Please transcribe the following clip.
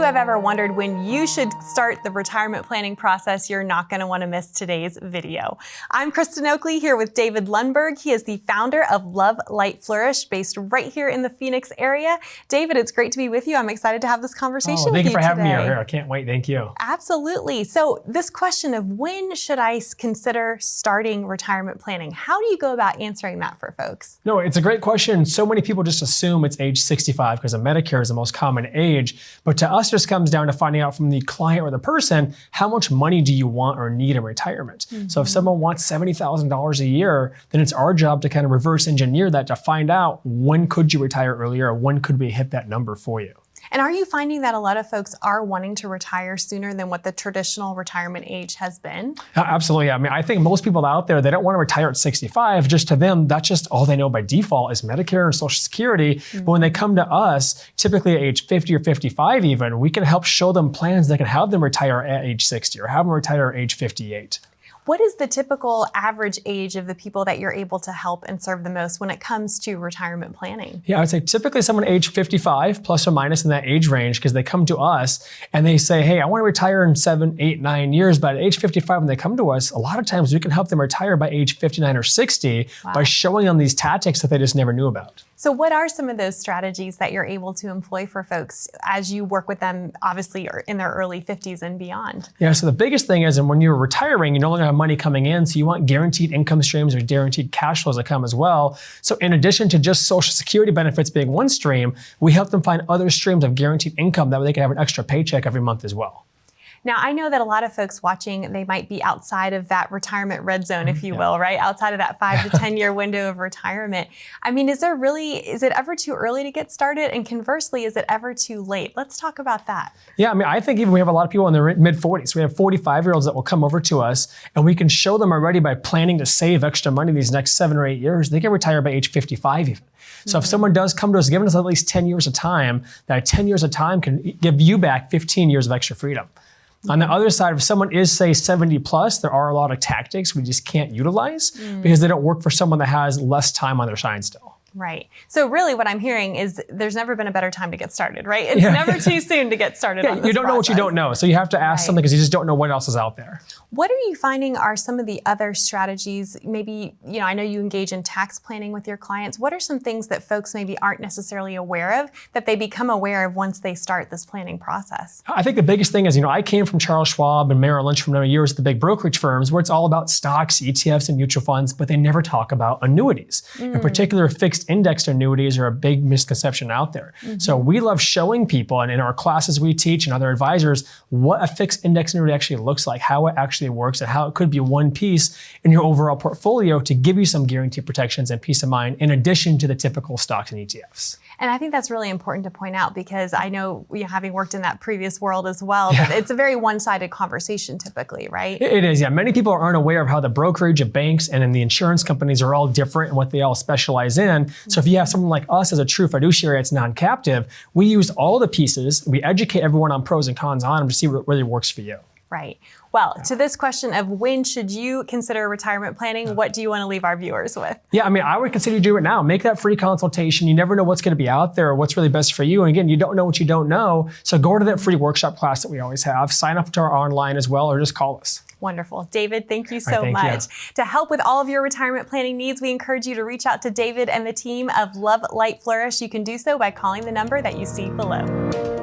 you have ever wondered when you should start the retirement planning process, you're not going to want to miss today's video. I'm Kristen Oakley here with David Lundberg. He is the founder of Love Light Flourish, based right here in the Phoenix area. David, it's great to be with you. I'm excited to have this conversation with you today. Thank you for having me here. I can't wait. Thank you. Absolutely. So this question of when should I consider starting retirement planning? How do you go about answering that for folks? No, it's a great question. So many people just assume it's age 65 because of Medicare is the most common age. But to us, it just comes down to finding out from the client or the person, how much money do you want or need in retirement? So if someone wants $70,000 a year, then it's our job to kind of reverse engineer that to find out when could you retire earlier or when could we hit that number for you. And are you finding that a lot of folks are wanting to retire sooner than what the traditional retirement age has been? Absolutely. I mean, I think most people out there, they don't want to retire at 65. Just to them, that's just all they know by default is Medicare and Social Security. But when they come to us, typically at age 50 or 55 even, we can help show them plans that can have them retire at age 60 or have them retire at age 58. What is the typical average age of the people that you're able to help and serve the most when it comes to retirement planning? Yeah, I would say typically someone age 55 plus or minus in that age range, because they come to us and they say, hey, I want to retire in 7, 8, 9 years. But at age 55, when they come to us, a lot of times we can help them retire by age 59 or 60 by showing them these tactics that they just never knew about. So what are some of those strategies that you're able to employ for folks as you work with them, obviously in their early 50s and beyond? Yeah, so the biggest thing is, and when you're retiring, you no longer have money coming in, so you want guaranteed income streams or guaranteed cash flows that come as well. So in addition to just Social Security benefits being one stream, we help them find other streams of guaranteed income that way they can have an extra paycheck every month as well. Now, I know that a lot of folks watching, they might be outside of that retirement red zone, if you will, right? Outside of that 5 to 10 year window of retirement. I mean, is it ever too early to get started? And conversely, is it ever too late? Let's talk about that. Yeah, I mean, I think even we have a lot of people in their mid 40s. We have 45-year-olds that will come over to us and we can show them already by planning to save extra money these next 7 or 8 years, they can retire by age 55 even. So if someone does come to us, giving us at least 10 years of time, that 10 years of time can give you back 15 years of extra freedom. On the other side, if someone is, say, 70 plus, there are a lot of tactics we just can't utilize because they don't work for someone that has less time on their side still. Right. So really what I'm hearing is there's never been a better time to get started, right? It's never too soon to get started on this You don't know what you don't know. So you have to ask something because you just don't know what else is out there. What are you finding are some of the other strategies? Maybe, I know you engage in tax planning with your clients. What are some things that folks maybe aren't necessarily aware of that they become aware of once they start this planning process? I think the biggest thing is, I came from Charles Schwab and Merrill Lynch for many years at the big brokerage firms where it's all about stocks, ETFs, and mutual funds, but they never talk about annuities. In particular, fixed indexed annuities are a big misconception out there. So we love showing people, and in our classes we teach and other advisors, what a fixed index annuity actually looks like, how it actually works, and how it could be one piece in your overall portfolio to give you some guaranteed protections and peace of mind in addition to the typical stocks and ETFs. And I think that's really important to point out because I know, having worked in that previous world as well, that it's a very one-sided conversation typically, right? It is, yeah. Many people aren't aware of how the brokerage of banks and then the insurance companies are all different and what they all specialize in. So if you have someone like us as a true fiduciary that's non-captive, we use all the pieces, we educate everyone on pros and cons on them to see what really works for you. Right. Well, to this question of when should you consider retirement planning, what do you want to leave our viewers with? Yeah, I mean, I would consider doing it now. Make that free consultation. You never know what's going to be out there or what's really best for you. And again, you don't know what you don't know. So go to that free workshop class that we always have. Sign up to our online as well, or just call us. Wonderful. David, thank you so much. To help with all of your retirement planning needs, we encourage you to reach out to David and the team of Love Light Flourish. You can do so by calling the number that you see below.